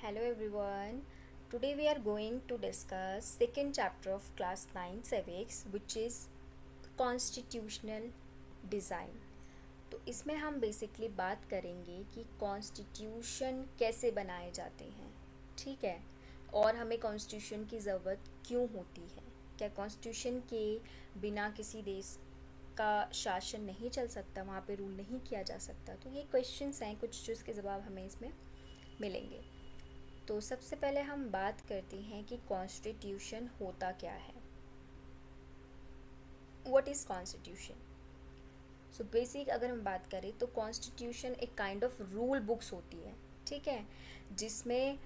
Hello everyone. Today we are going to discuss second chapter of class 9 civics which is constitutional design. तो इसमें हम basically बात करेंगे कि कॉन्स्टिट्यूशन कैसे बनाए जाते हैं, ठीक है, और हमें कॉन्स्टिट्यूशन की ज़रूरत क्यों होती है। क्या कॉन्स्टिट्यूशन के बिना किसी देश का शासन नहीं चल सकता, वहाँ पे रूल नहीं किया जा सकता। तो ये क्वेश्चंस हैं कुछ जिसके जवाब हमें इसमें मिलेंगे। तो सबसे पहले हम बात करते हैं कि कॉन्स्टिट्यूशन होता क्या है। What is constitution? So basic अगर हम बात करें तो कॉन्स्टिट्यूशन एक काइंड ऑफ रूल बुक्स होती है, ठीक है, जिसमें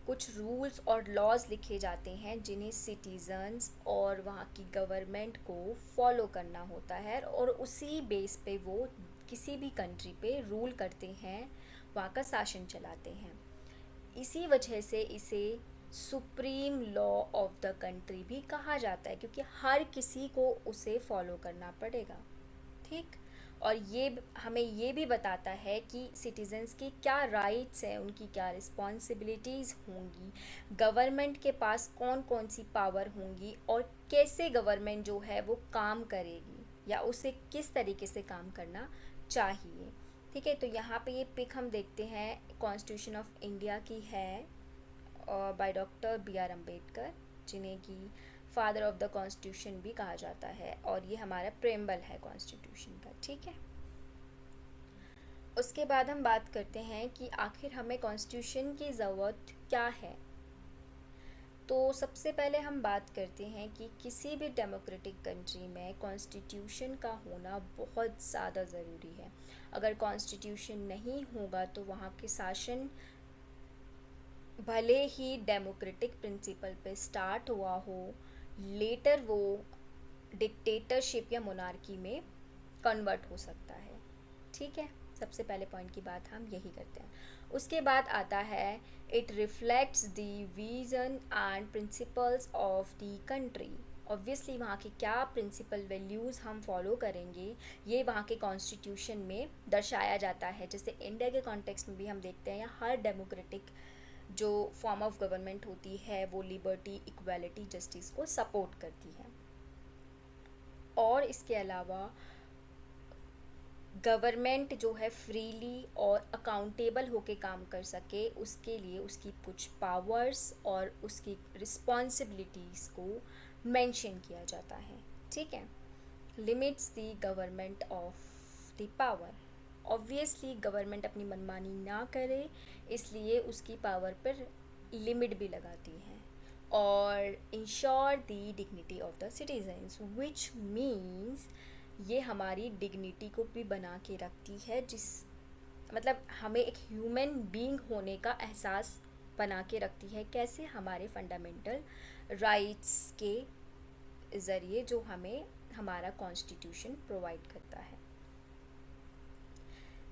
कुछ रूल्स और लॉज लिखे जाते हैं जिन्हें सिटीजन्स और वहाँ की गवर्नमेंट को फॉलो करना होता है और उसी बेस पे वो किसी भी कंट्री पे रूल करते हैं, वहाँ का शासन चलाते हैं। इसी वजह से इसे supreme law of the country भी कहा जाता है, क्योंकि हर किसी को उसे फॉलो करना पड़ेगा, ठीक। और ये हमें ये भी बताता है कि सिटीजन्स की क्या राइट्स हैं, उनकी क्या रिस्पॉन्सिबिलिटीज़ होंगी, गवर्नमेंट के पास कौन कौन सी पावर होंगी और कैसे गवर्नमेंट जो है वो काम करेगी या उसे किस तरीके से काम करना चाहिए, ठीक है। तो यहाँ पे ये पिक हम देखते हैं कॉन्स्टिट्यूशन ऑफ इंडिया की है by doctor B R Ambedkar, जिन्हें कि फादर ऑफ द कॉन्स्टिट्यूशन भी कहा जाता है, और ये हमारा प्रेम्बल है कॉन्स्टिट्यूशन का, ठीक है। उसके बाद हम बात करते हैं कि आखिर हमें कॉन्स्टिट्यूशन की ज़रूरत क्या है। तो सबसे पहले हम बात करते हैं कि किसी भी डेमोक्रेटिक कंट्री में कॉन्स्टिट्यूशन का होना बहुत ज़्यादा ज़रूरी है। अगर कॉन्स्टिट्यूशन नहीं होगा तो वहाँ के शासन भले ही डेमोक्रेटिक प्रिंसिपल पे स्टार्ट हुआ हो, लेटर वो डिक्टेटरशिप या मोनार्की में कन्वर्ट हो सकता है, ठीक है। सबसे पहले पॉइंट की बात हम यही करते हैं। उसके बाद आता है it reflects the vision and principles of the country. Obviously वहाँ के क्या प्रिंसिपल वैल्यूज़ हम फॉलो करेंगे ये वहाँ के कॉन्स्टिट्यूशन में दर्शाया जाता है। जैसे इंडिया के कॉन्टेक्स्ट में भी हम देखते हैं यहाँ हर डेमोक्रेटिक जो फॉर्म ऑफ गवर्नमेंट होती है वो लिबर्टी, इक्वालिटी, जस्टिस को सपोर्ट करती है। और इसके अलावा गवर्नमेंट जो है फ्रीली और अकाउंटेबल होके काम कर सके उसके लिए उसकी कुछ पावर्स और उसकी रिस्पॉन्सिबिलिटीज़ को मेंशन किया जाता है, ठीक है। Limits the government of the power. Obviously government अपनी मनमानी ना करे, इसलिए उसकी पावर पर लिमिट भी लगाती है। और ensure the dignity of the citizens, which means ये हमारी डिग्निटी को भी बना के रखती है, जिस मतलब हमें एक ह्यूमन बीइंग होने का एहसास बना के रखती है। कैसे? हमारे फंडामेंटल राइट्स के ज़रिए जो हमें हमारा कॉन्स्टिट्यूशन प्रोवाइड करता है।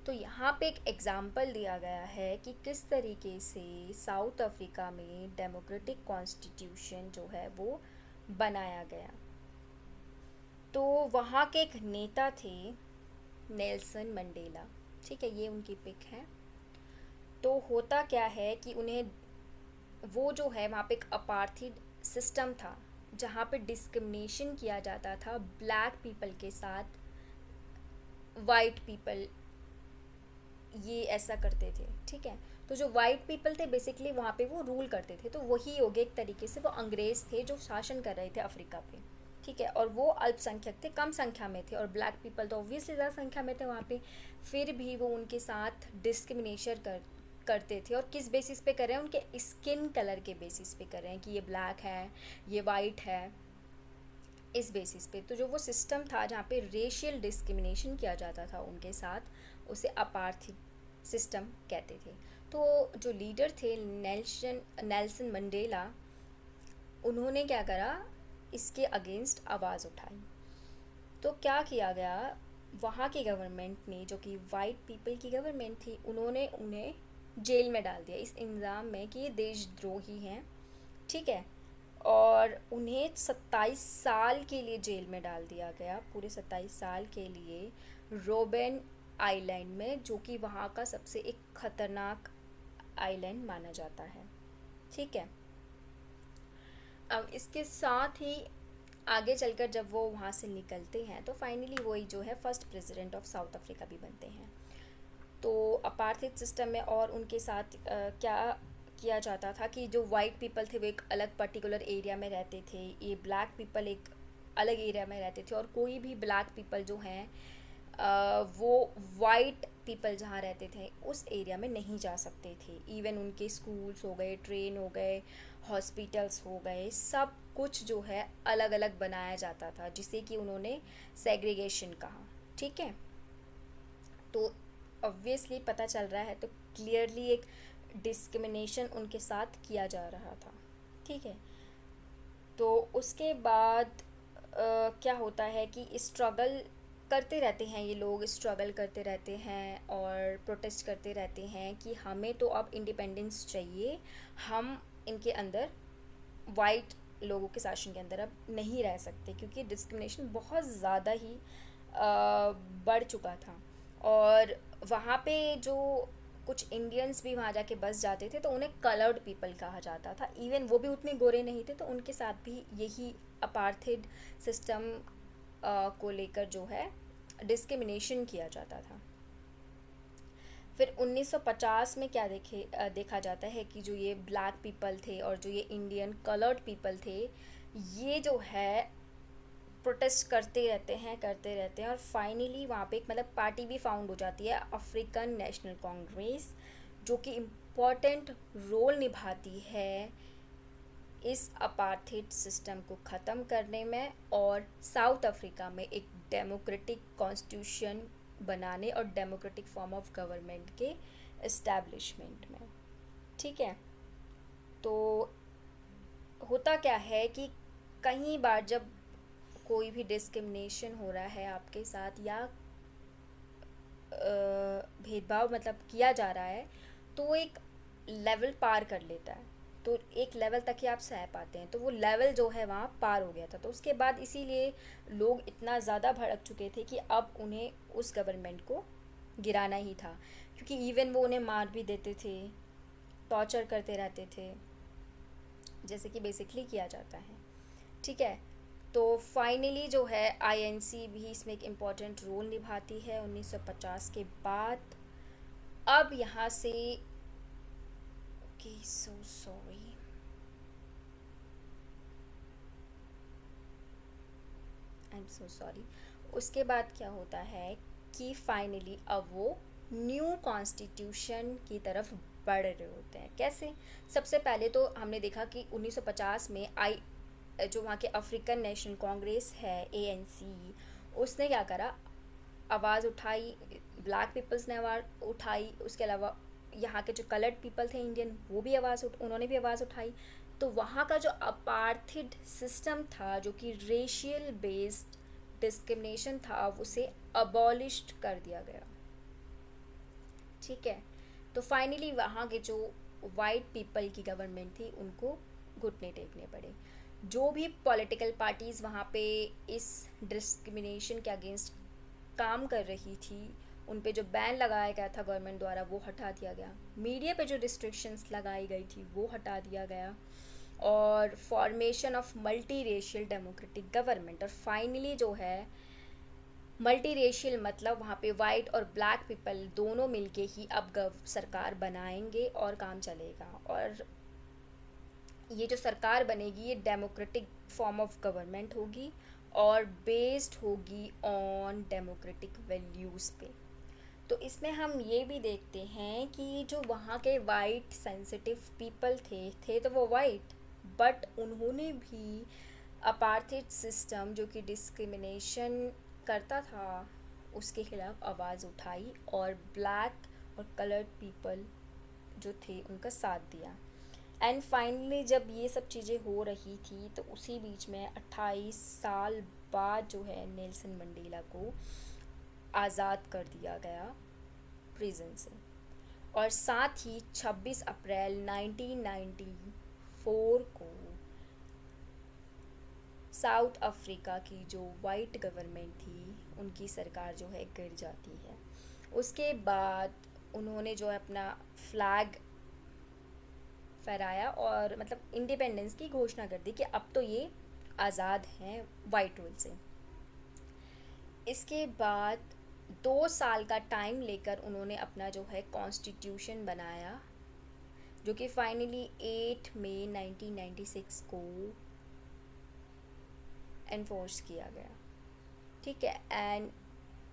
तो यहाँ पे एक एग्ज़ाम्पल दिया गया है कि किस तरीके से साउथ अफ्रीका में डेमोक्रेटिक कॉन्स्टिट्यूशन जो है वो बनाया गया। तो वहाँ के एक नेता थे नेल्सन मंडेला, ठीक है, ये उनकी पिक है। तो होता क्या है कि उन्हें वो जो है वहाँ पे एक अपार्थाइड सिस्टम था जहाँ पे डिस्क्रिमिनेशन किया जाता था ब्लैक पीपल के साथ वाइट पीपल, ये ऐसा करते थे, ठीक है। तो जो वाइट पीपल थे बेसिकली वहाँ पे वो रूल करते थे, तो वही हो गए एक तरीके से वो अंग्रेज़ थे जो शासन कर रहे थे अफ्रीका पे, ठीक है। और वो अल्पसंख्यक थे, कम संख्या में थे, और ब्लैक पीपल तो ऑब्वियसली ज़्यादा संख्या में थे वहाँ पे। फिर भी वो उनके साथ डिस्क्रिमिनेशन करते थे। और किस बेसिस पे कर रहे हैं? उनके स्किन कलर के बेसिस पे कर रहे हैं कि ये ब्लैक है, ये वाइट है, इस बेसिस पे। तो जो वो सिस्टम था जहाँ पे रेशियल डिस्क्रिमिनेशन किया जाता था उनके साथ, उसे अपार्थाइड सिस्टम कहते थे। तो जो लीडर थे नेल्सन मंडेला, उन्होंने क्या करा, इसके अगेंस्ट आवाज़ उठाई। तो क्या किया गया, वहाँ की गवर्नमेंट ने, जो कि वाइट पीपल की गवर्नमेंट थी, उन्होंने उन्हें जेल में डाल दिया इस इल्ज़ाम में कि ये देशद्रोही हैं, ठीक है। और उन्हें 27 साल के लिए जेल में डाल दिया गया, पूरे 27 साल के लिए, रोबेन आइलैंड में, जो कि वहाँ का सबसे एक ख़तरनाक आइलैंड माना जाता है। ठीक है। अब इसके साथ ही आगे चलकर जब वो वहाँ से निकलते हैं तो फाइनली वही जो है first president of south Africa भी बनते हैं। तो अपार्थाइड सिस्टम में और उनके साथ क्या किया जाता था कि जो वाइट पीपल थे वो एक अलग पर्टिकुलर एरिया में रहते थे, ये ब्लैक पीपल एक अलग एरिया में रहते थे, और कोई भी ब्लैक पीपल जो हैं वो वाइट पीपल जहाँ रहते थे उस एरिया में नहीं जा सकते थे। इवन उनके स्कूल्स हो गए, ट्रेन हो गए, हॉस्पिटल्स हो गए, सब कुछ जो है अलग अलग बनाया जाता था, जिसे कि उन्होंने सेग्रीगेशन कहा। ठीक है। तो ऑब्वियसली पता चल रहा है, तो क्लियरली एक डिस्क्रिमिनेशन उनके साथ किया जा रहा था। ठीक है। तो उसके बाद क्या होता है कि स्ट्रगल करते रहते हैं, ये लोग स्ट्रगल करते रहते हैं और प्रोटेस्ट करते रहते हैं कि हमें तो अब इंडिपेंडेंस चाहिए, हम इनके अंदर वाइट लोगों के शासन के अंदर अब नहीं रह सकते, क्योंकि डिस्क्रिमिनेशन बहुत ज़्यादा ही बढ़ चुका था। और वहाँ पे जो कुछ इंडियंस भी वहाँ जाके बस जाते थे तो उन्हें कलर्ड पीपल कहा जाता था, इवन वो भी उतने गोरे नहीं थे, तो उनके साथ भी यही अपार्थाइड सिस्टम को लेकर जो है डिस्क्रिमिनेशन किया जाता था। फिर 1950 में क्या देखा जाता है कि जो ये ब्लैक पीपल थे और जो ये इंडियन कलर्ड पीपल थे, ये जो है प्रोटेस्ट करते रहते हैं और फाइनली वहाँ पे एक मतलब पार्टी भी फाउंड हो जाती है, अफ्रीकन नेशनल कांग्रेस, जो कि इम्पॉर्टेंट रोल निभाती है इस अपार्थाइड सिस्टम को ख़त्म करने में और साउथ अफ्रीका में एक डेमोक्रेटिक कॉन्स्टिट्यूशन बनाने और डेमोक्रेटिक फॉर्म ऑफ गवर्नमेंट के इस्टेब्लिशमेंट में। ठीक है। तो होता क्या है कि कई बार जब कोई भी डिस्क्रिमिनेशन हो रहा है आपके साथ या भेदभाव मतलब किया जा रहा है, तो वो एक लेवल पार कर लेता है, तो एक लेवल तक ही आप सह पाते हैं, तो वो लेवल जो है वहाँ पार हो गया था। तो उसके बाद इसीलिए लोग इतना ज़्यादा भड़क चुके थे कि अब उन्हें उस गवर्नमेंट को गिराना ही था, क्योंकि इवन वो उन्हें मार भी देते थे, टॉर्चर करते रहते थे, जैसे कि बेसिकली किया जाता है। ठीक है। तो फाइनली जो है आईएनसी भी इसमें एक इम्पॉर्टेंट रोल निभाती है 1950 के बाद। अब यहाँ से okay, so sorry, I am so sorry. उसके बाद क्या होता है कि फाइनली अब वो न्यू कॉन्स्टिट्यूशन की तरफ बढ़ रहे होते हैं। कैसे? सबसे पहले तो हमने देखा कि 1950 में जो वहाँ के अफ्रीकन नेशनल कांग्रेस है, एएनसी, उसने क्या करा, आवाज़ उठाई, ब्लैक पीपल्स ने आवाज़ उठाई, उसके अलावा यहाँ के जो कलर्ड पीपल थे इंडियन, वो भी उन्होंने भी आवाज़ उठाई। तो वहाँ का जो अपार्थाइड सिस्टम था, जो कि रेशियल बेस्ड डिस्क्रिमिनेशन था, उसे अबॉलिश्ड कर दिया गया। ठीक है। तो फाइनली वहाँ के जो वाइट पीपल की गवर्नमेंट थी उनको घुटने टेकने पड़े। जो भी पॉलिटिकल पार्टीज़ वहाँ पे इस डिस्क्रिमिनेशन के अगेंस्ट काम कर रही थी, उन पे जो बैन लगाया गया था गवर्नमेंट द्वारा वो हटा दिया गया, मीडिया पे जो रिस्ट्रिक्शंस लगाई गई थी वो हटा दिया गया, और formation of multi racial democratic government. और फाइनली जो है मल्टी रेशियल मतलब वहाँ पे वाइट और ब्लैक पीपल दोनों मिलके ही अब सरकार बनाएंगे और काम चलेगा। और ये जो सरकार बनेगी ये डेमोक्रेटिक फॉर्म ऑफ गवर्नमेंट होगी और बेस्ड होगी ऑन डेमोक्रेटिक वैल्यूज़ पे। तो इसमें हम ये भी देखते हैं कि जो वहाँ के वाइट सेंसिटिव पीपल थे तो वो वाइट, बट उन्होंने भी अपार्थाइड सिस्टम जो कि डिस्क्रिमिनेशन करता था उसके खिलाफ आवाज़ उठाई और ब्लैक और कलर्ड पीपल जो थे उनका साथ दिया। एंड फाइनली जब ये सब चीज़ें हो रही थी तो उसी बीच में 28 साल बाद जो है नेल्सन मंडेला को आज़ाद कर दिया गया प्रिजन से। और साथ ही 26 अप्रैल 1994 को साउथ अफ्रीका की जो वाइट गवर्नमेंट थी उनकी सरकार जो है गिर जाती है। उसके बाद उन्होंने जो है अपना फ्लैग फहराया और मतलब इंडिपेंडेंस की घोषणा कर दी कि अब तो ये आज़ाद हैं वाइट रूल से। इसके बाद 2 साल का टाइम लेकर उन्होंने अपना जो है कॉन्स्टिट्यूशन बनाया, जो कि फाइनली 8 मई 1996 को एनफोर्स किया गया। ठीक है, एंड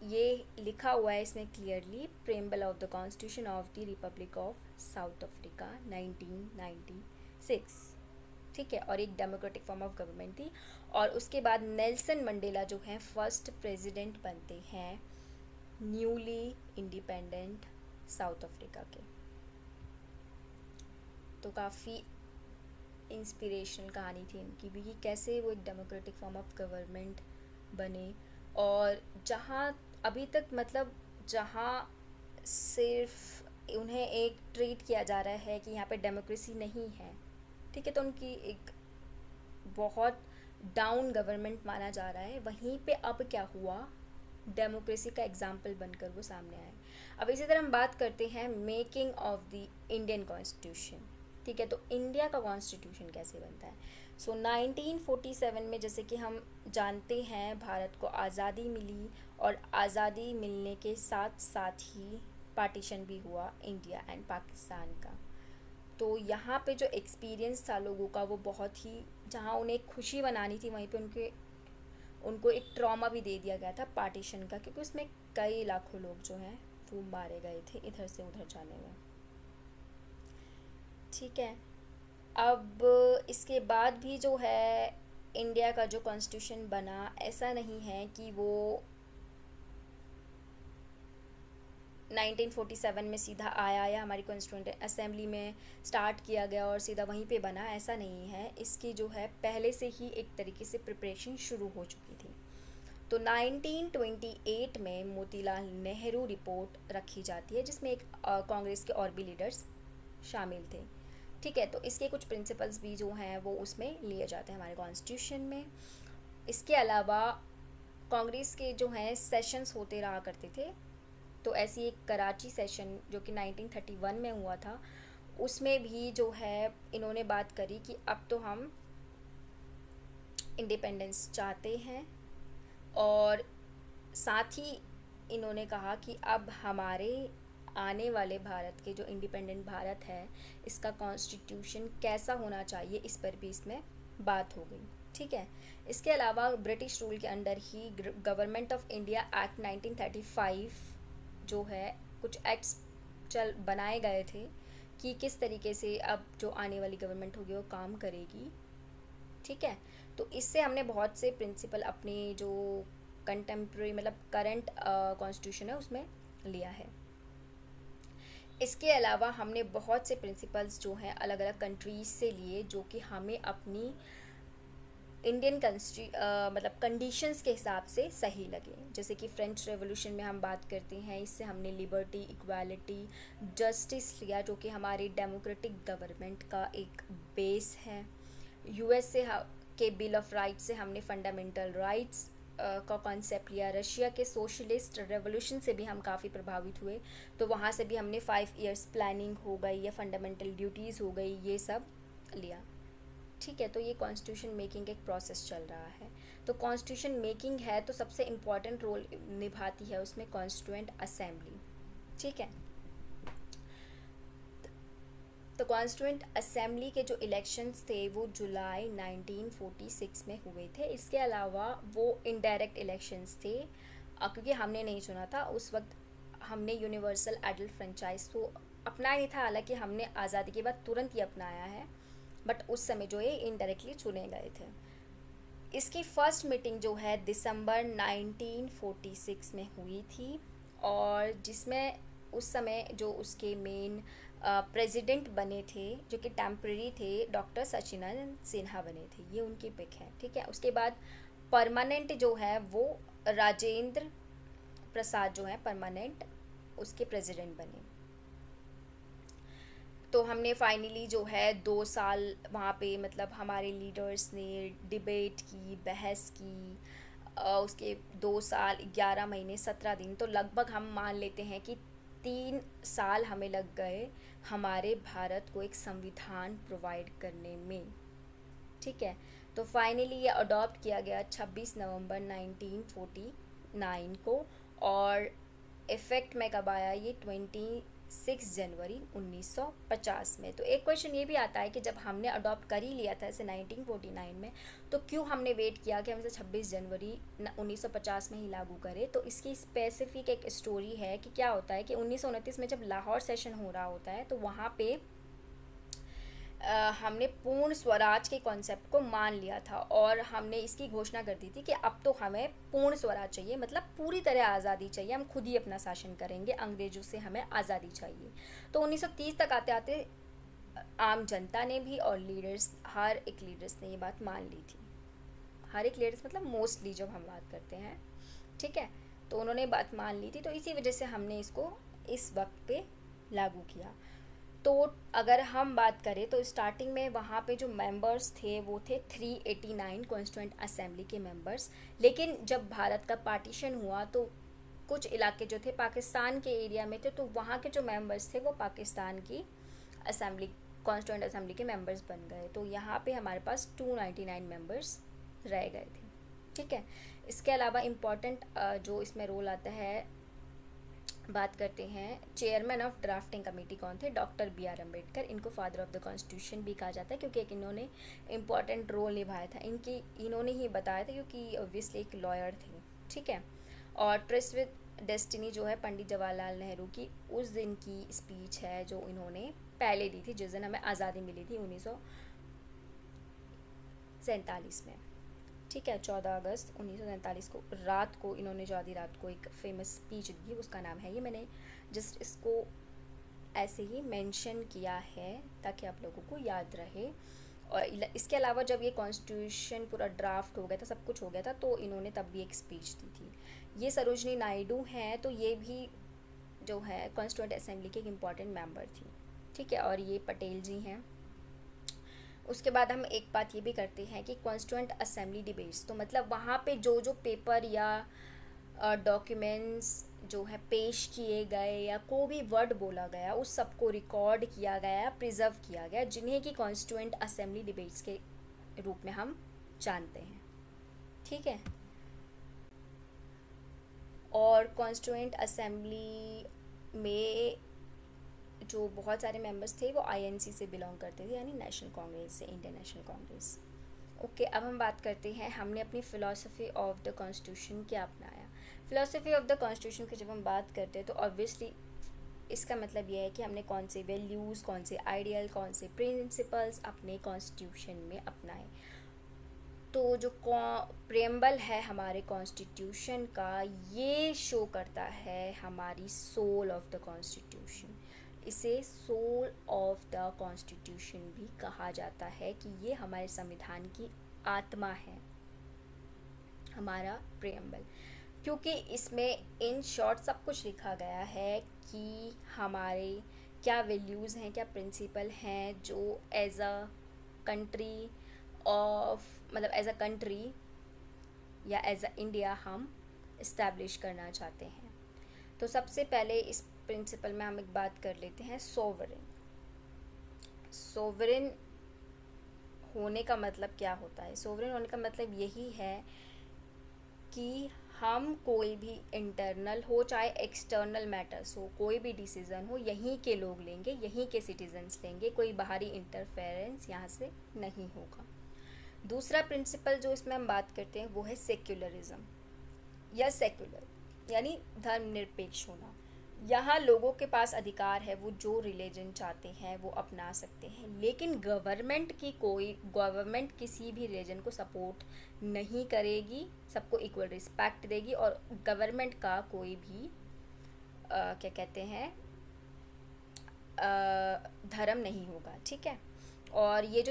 ये लिखा हुआ है इसमें clearly, preamble of the constitution of the Republic of south Africa 1996। ठीक है, और एक डेमोक्रेटिक फॉर्म ऑफ गवर्नमेंट थी। और उसके बाद नेल्सन मंडेला जो हैं फर्स्ट प्रेसिडेंट बनते हैं न्यूली इंडिपेंडेंट साउथ अफ्रीका के। तो काफ़ी इंस्पिरेशनल कहानी थी इनकी भी कि कैसे वो एक डेमोक्रेटिक फॉर्म ऑफ गवर्नमेंट बने। और जहाँ अभी तक मतलब जहाँ सिर्फ उन्हें एक ट्रीट किया जा रहा है कि यहाँ पे डेमोक्रेसी नहीं है, ठीक है, तो उनकी एक बहुत डाउन गवर्नमेंट माना जा रहा है, वहीं पे अब क्या हुआ, डेमोक्रेसी का एग्जाम्पल बनकर वो सामने आए। अब इसी तरह हम बात करते हैं making of the Indian constitution. ठीक है, तो इंडिया का कॉन्स्टिट्यूशन कैसे बनता है। सो 1947 में जैसे कि हम जानते हैं भारत को आज़ादी मिली, और आज़ादी मिलने के साथ साथ ही पार्टीशन भी हुआ इंडिया एंड पाकिस्तान का। तो यहाँ पे जो एक्सपीरियंस था लोगों का वो बहुत ही, जहाँ उन्हें खुशी मनानी थी वहीं पे उनको एक ट्रॉमा भी दे दिया गया था पार्टीशन का, क्योंकि उसमें कई लाखों लोग जो हैं वो मारे गए थे इधर से उधर जाने में। ठीक है, अब इसके बाद भी जो है इंडिया का जो कॉन्स्टिट्यूशन बना, ऐसा नहीं है कि वो 1947 में सीधा आया या हमारी कॉन्स्टिट्यूंट असेंबली में स्टार्ट किया गया और सीधा वहीं पे बना, ऐसा नहीं है। इसकी जो है पहले से ही एक तरीके से प्रिपरेशन शुरू हो चुकी थी। तो 1928 में मोतीलाल नेहरू रिपोर्ट रखी जाती है, जिसमें एक कांग्रेस के और भी लीडर्स शामिल थे। ठीक है, तो इसके कुछ प्रिंसिपल्स भी जो हैं वो उसमें लिए जाते हैं हमारे कॉन्स्टिट्यूशन में। इसके अलावा कांग्रेस के जो हैं सेशंस होते रहा करते थे। तो ऐसी एक कराची सेशन जो कि 1931 में हुआ था, उसमें भी जो है इन्होंने बात करी कि अब तो हम इंडिपेंडेंस चाहते हैं, और साथ ही इन्होंने कहा कि अब हमारे आने वाले भारत के जो इंडिपेंडेंट भारत है, इसका कॉन्स्टिट्यूशन कैसा होना चाहिए, इस पर भी इसमें बात हो गई। ठीक है, इसके अलावा ब्रिटिश रूल के under he government of India act 1935 जो है कुछ एक्ट्स बनाए गए थे कि किस तरीके से अब जो आने वाली गवर्नमेंट होगी वो काम करेगी। ठीक है, तो इससे हमने बहुत से प्रिंसिपल अपने जो कंटेम्प्रेरी मतलब करंट कॉन्स्टिट्यूशन है उसमें लिया है। इसके अलावा हमने बहुत से प्रिंसिपल्स जो हैं अलग अलग कंट्रीज से लिए, जो कि हमें अपनी इंडियन मतलब कंडीशंस के हिसाब से सही लगे। जैसे कि फ्रेंच रेवोल्यूशन में हम बात करते हैं, इससे हमने लिबर्टी, इक्वालिटी, जस्टिस लिया, जो कि हमारी डेमोक्रेटिक गवर्नमेंट का एक बेस है। यूएस से के बिल ऑफ राइट्स से हमने फंडामेंटल राइट्स का कॉन्सेप्ट लिया। रशिया के सोशलिस्ट रेवोल्यूशन से भी हम काफ़ी प्रभावित हुए, तो वहाँ से भी हमने 5 इयर्स प्लानिंग हो गई या फंडामेंटल ड्यूटीज़ हो गई, ये सब लिया। ठीक है, तो ये कॉन्स्टिट्यूशन मेकिंग एक प्रोसेस चल रहा है। तो कॉन्स्टिट्यूशन मेकिंग है तो सबसे इम्पॉर्टेंट रोल निभाती है उसमें कॉन्स्टिट्यूएंट असेंबली। ठीक है, तो कॉन्स्टिट्यूएंट असेंबली के जो इलेक्शंस थे वो जुलाई 1946 में हुए थे। इसके अलावा वो इनडायरेक्ट इलेक्शंस थे, क्योंकि हमने नहीं चुना था उस वक्त, हमने यूनिवर्सल एडल्ट फ्रेंचाइज तो अपनाया नहीं था, हालांकि हमने आज़ादी के बाद तुरंत ही अपनाया है, बट उस समय जो है इनडायरेक्टली चुने गए थे। इसकी फर्स्ट मीटिंग जो है दिसंबर 1946 में हुई थी, और जिसमें उस समय जो उसके मेन प्रेसिडेंट बने थे, जो कि टेम्परेरी थे, डॉक्टर सचिदानंद सिन्हा बने थे, ये उनकी पिक है। ठीक है, उसके बाद परमानेंट जो है वो राजेंद्र प्रसाद जो है परमानेंट उसके प्रेसिडेंट बने। तो हमने फाइनली जो है 2 साल वहाँ पे मतलब हमारे लीडर्स ने डिबेट की, बहस की, उसके 2 साल 11 महीने 17 दिन, तो लगभग हम मान लेते हैं कि 3 साल हमें लग गए हमारे भारत को एक संविधान प्रोवाइड करने में। ठीक है, तो फाइनली ये अडॉप्ट किया गया 26 नवंबर 1949 को, और इफ़ेक्ट में कब आया ये 26 जनवरी 1950 में। तो एक क्वेश्चन ये भी आता है कि जब हमने अडॉप्ट कर ही लिया था इसे 1949 में, तो क्यों हमने वेट किया कि हम इसे 26 जनवरी 1950 में ही लागू करें। तो इसकी स्पेसिफिक एक स्टोरी है कि क्या होता है कि 1929 में जब लाहौर सेशन हो रहा होता है, तो वहाँ पे हमने पूर्ण स्वराज के कॉन्सेप्ट को मान लिया था, और हमने इसकी घोषणा कर दी थी कि अब तो हमें पूर्ण स्वराज चाहिए, मतलब पूरी तरह आज़ादी चाहिए, हम खुद ही अपना शासन करेंगे, अंग्रेज़ों से हमें आज़ादी चाहिए। तो 1930 तक आते आते आम जनता ने भी और लीडर्स, हर एक लीडर्स ने ये बात मान ली थी। हर एक लीडर्स मतलब मोस्टली जब हम बात करते हैं, ठीक है, तो उन्होंने बात मान ली थी। तो इसी वजह से हमने इसको इस वक्त पे लागू किया। तो अगर हम बात करें तो स्टार्टिंग में वहाँ पे जो मेंबर्स थे वो थे 389 कॉन्स्टिट्यूएंट असेंबली के मेंबर्स, लेकिन जब भारत का पार्टीशन हुआ तो कुछ इलाके जो थे पाकिस्तान के एरिया में थे, तो वहाँ के जो मेंबर्स थे वो पाकिस्तान की असेंबली, कॉन्स्टिट्यूएंट असेंबली के मेंबर्स बन गए। तो यहाँ पे हमारे पास 299 मेंबर्स रह गए थे। ठीक है, इसके अलावा इम्पॉर्टेंट जो इसमें रोल आता है, बात करते हैं चेयरमैन ऑफ ड्राफ्टिंग कमेटी कौन थे, डॉक्टर बी आर अम्बेडकर। इनको फादर ऑफ द कॉन्स्टिट्यूशन भी कहा जाता है क्योंकि एक इन्होंने इम्पॉर्टेंट रोल निभाया था, इन्होंने ही बताया था क्योंकि ऑब्वियसली एक लॉयर थे। ठीक है, और ट्रस्ट विद डेस्टिनी जो है पंडित जवाहरलाल नेहरू की उस दिन की स्पीच है जो इन्होंने पहले दी थी, जिस दिन हमें आज़ादी मिली थी 1947 में। ठीक है, 14 अगस्त 1947 को रात को इन्होंने जो आधी रात को एक फेमस स्पीच दी, उसका नाम है, ये मैंने जस्ट इसको ऐसे ही मेंशन किया है ताकि आप लोगों को याद रहे। और इसके अलावा जब ये कॉन्स्टिट्यूशन पूरा ड्राफ्ट हो गया था, सब कुछ हो गया था, तो इन्होंने तब भी एक स्पीच दी थी। ये सरोजनी नायडू हैं, तो ये भी जो है कॉन्स्टिट्यूएंट असेंबली के एक इम्पॉर्टेंट मेंबर थी। ठीक है, और ये पटेल जी हैं। उसके बाद हम एक बात ये भी करते हैं कि कॉन्स्टिट्यूएंट असेंबली डिबेट्स, तो मतलब वहाँ पे जो जो पेपर या डॉक्यूमेंट्स जो है पेश किए गए या कोई भी वर्ड बोला गया, उस सबको रिकॉर्ड किया गया, प्रिजर्व किया गया, जिन्हें कि कॉन्स्टिट्यूएंट असेंबली डिबेट्स के रूप में हम जानते हैं। ठीक है, और कॉन्स्टिट्यूएंट असेंबली में जो बहुत सारे मेंबर्स थे वो आईएनसी से बिलोंग करते थे, यानी नेशनल कांग्रेस से, इंडियन नेशनल कांग्रेस। ओके, अब हम बात करते हैं हमने अपनी फ़िलासफ़ी ऑफ द कॉन्स्टिट्यूशन क्या अपनाया। फ़िलासफ़ी ऑफ द कॉन्स्टिट्यूशन की जब हम बात करते हैं तो ऑब्वियसली इसका मतलब यह है कि हमने कौन से वैल्यूज़, कौन से आइडियल, कौन से प्रिंसिपल्स अपने कॉन्स्टिट्यूशन में अपनाए। तो जो प्रेम्बल है हमारे कॉन्स्टिट्यूशन का, ये शो करता है हमारी सोल ऑफ द कॉन्स्टिट्यूशन। इसे सोल ऑफ द कॉन्स्टिट्यूशन भी कहा जाता है कि ये हमारे संविधान की आत्मा है, हमारा प्रेम्बल, क्योंकि इसमें इन शॉर्ट सब कुछ लिखा गया है कि हमारे क्या वैल्यूज़ हैं, क्या प्रिंसिपल हैं जो एज अ कंट्री मतलब एज अ कंट्री या एज अ इंडिया हम इस्टेब्लिश करना चाहते हैं। तो सबसे पहले इस प्रिंसिपल में हम एक बात कर लेते हैं सोवरेन। सोवरेन होने का मतलब क्या होता है? सोवरेन होने का मतलब यही है कि हम कोई भी इंटरनल हो चाहे एक्सटर्नल मैटर्स हो, कोई भी डिसीज़न हो, यहीं के लोग लेंगे, यहीं के सिटीजन्स लेंगे, कोई बाहरी इंटरफेरेंस यहाँ से नहीं होगा। दूसरा प्रिंसिपल जो इसमें हम बात करते हैं वो है सेक्युलरिज्म या सेक्युलर, यानी धर्मनिरपेक्ष होना। यहाँ लोगों के पास अधिकार है, वो जो रिलीजन चाहते हैं वो अपना सकते हैं, लेकिन गवर्नमेंट किसी भी रिलीजन को सपोर्ट नहीं करेगी, सबको इक्वल रिस्पेक्ट देगी, और गवर्नमेंट का कोई भी क्या कहते हैं धर्म नहीं होगा। ठीक है, और ये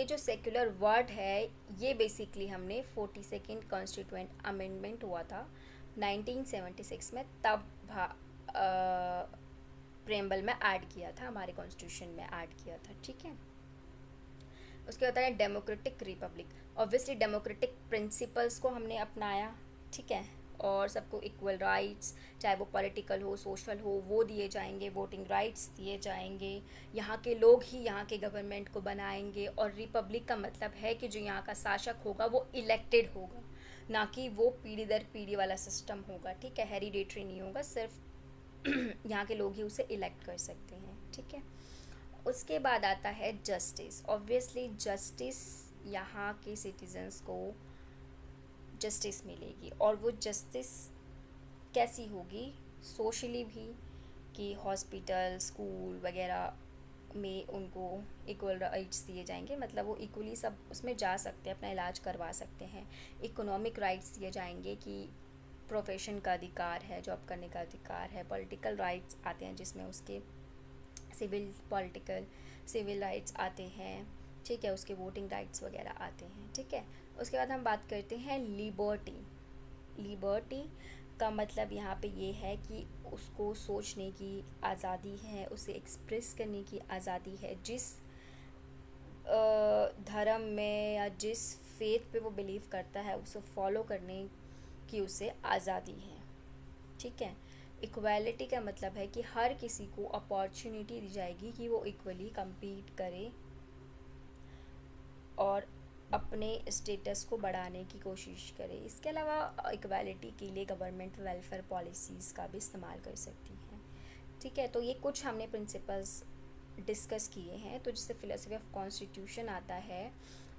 जो सेक्युलर वर्ड है, ये बेसिकली हमने 42nd कॉन्स्टिट्यूएंट अमेंडमेंट हुआ था 1976 में, तब प्रेम्बल में ऐड किया था, हमारे कॉन्स्टिट्यूशन में ऐड किया था। ठीक है, उसके बाद है democratic Republic. Obviously democratic principles को हमने अपनाया। ठीक है, और सबको इक्वल राइट्स, चाहे वो पॉलिटिकल हो, सोशल हो, वो दिए जाएंगे, वोटिंग राइट्स दिए जाएंगे। यहाँ के लोग ही यहाँ के गवर्नमेंट को बनाएंगे, और रिपब्लिक का मतलब है कि जो यहाँ का शासक होगा वो इलेक्टेड होगा, ना कि वो पीढ़ी दर पीढ़ी वाला सिस्टम होगा। ठीक है, हेरिडेटरी नहीं होगा, सिर्फ यहाँ के लोग ही उसे इलेक्ट कर सकते हैं। ठीक है, उसके बाद आता है जस्टिस। ऑब्वियसली जस्टिस, यहाँ के सिटीजन्स को जस्टिस मिलेगी, और वो जस्टिस कैसी होगी, सोशली भी, कि हॉस्पिटल, स्कूल वगैरह में उनको इक्वल राइट्स दिए जाएंगे, मतलब वो इक्वली सब उसमें जा सकते हैं, अपना इलाज करवा सकते हैं। इकोनॉमिक राइट्स दिए जाएंगे कि प्रोफेशन का अधिकार है, जॉब करने का अधिकार है। पॉलिटिकल राइट्स आते हैं जिसमें उसके सिविल राइट्स आते हैं। ठीक है, उसके वोटिंग राइट्स वगैरह आते हैं। ठीक है, उसके बाद हम बात करते हैं लिबर्टी। लिबर्टी का मतलब यहाँ पे ये है कि उसको सोचने की आज़ादी है, उसे एक्सप्रेस करने की आज़ादी है, जिस धर्म में या जिस फेथ पे वो बिलीव करता है उसे फॉलो करने की उसे आज़ादी है। ठीक है, इक्वालिटी का मतलब है कि हर किसी को अपॉर्चुनिटी दी जाएगी कि वो इक्वली compete करे और अपने स्टेटस को बढ़ाने की कोशिश करे। इसके अलावा इक्वालिटी के लिए गवर्नमेंट वेलफेयर पॉलिसीज़ का भी इस्तेमाल कर सकती है। ठीक है, तो ये कुछ हमने प्रिंसिपल्स डिस्कस किए हैं। तो जिससे फिलोसफी ऑफ कॉन्स्टिट्यूशन आता है,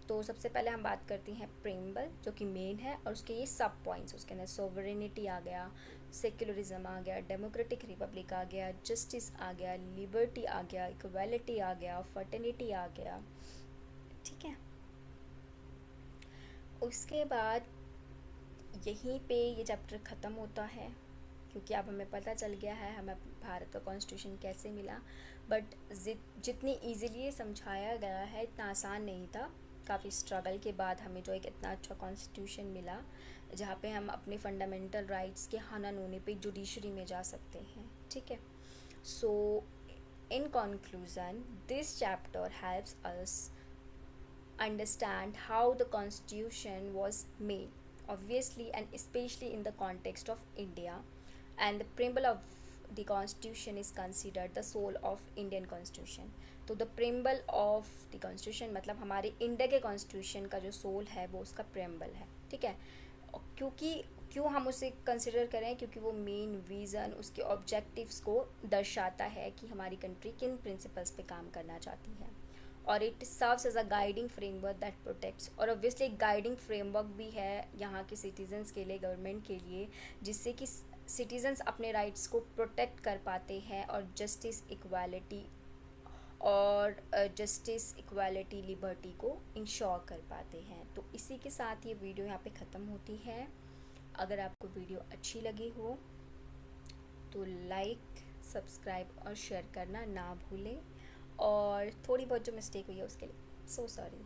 तो सबसे पहले हम बात करते हैं प्रेम्बल, जो कि मेन है, और उसके ये सब पॉइंट्स, उसके अंदर सोवरेनिटी आ गया, सेक्युलरिज्म आ गया, डेमोक्रेटिक रिपब्लिक आ गया, जस्टिस आ गया, लिबर्टी आ गया, इक्वालिटी आ गया, फर्टर्निटी आ गया। ठीक है, उसके बाद यहीं पे ये चैप्टर ख़त्म होता है, क्योंकि अब हमें पता चल गया है हमें भारत का कॉन्स्टिट्यूशन कैसे मिला। बट जितनी इजीली ये समझाया गया है इतना आसान नहीं था। काफ़ी स्ट्रगल के बाद हमें जो एक इतना अच्छा कॉन्स्टिट्यूशन मिला, जहाँ पे हम अपने फंडामेंटल राइट्स के हनन होने पे जुडिशरी में जा सकते हैं। ठीक है, so in conclusion this chapter helps us understand how the constitution was made, obviously and especially in the context of India, and the preamble of the constitution is considered the soul of Indian constitution. तो the preamble of the constitution मतलब हमारे India के constitution का जो soul है वो उसका preamble है। ठीक है, क्योंकि क्यों हम उसे कंसिडर करें, क्योंकि वो मेन विज़न, उसके ऑब्जेक्टिव्स को दर्शाता है कि हमारी कंट्री किन प्रिंसिपल्स पे काम करना चाहती है, और it serves as a guiding framework that protects. और ऑब्वियसली एक गाइडिंग फ्रेमवर्क भी है यहाँ के सिटीजन्स के लिए, गवर्नमेंट के लिए, जिससे कि सिटीजन्स अपने राइट्स को प्रोटेक्ट कर पाते हैं और जस्टिस इक्वालिटी लिबर्टी को इंश्योर कर पाते हैं। तो इसी के साथ ये वीडियो यहाँ पे ख़त्म होती है। अगर आपको वीडियो अच्छी लगी हो तो लाइक, सब्सक्राइब और शेयर करना ना भूलें, और थोड़ी बहुत जो मिस्टेक हुई है उसके लिए सो सॉरी।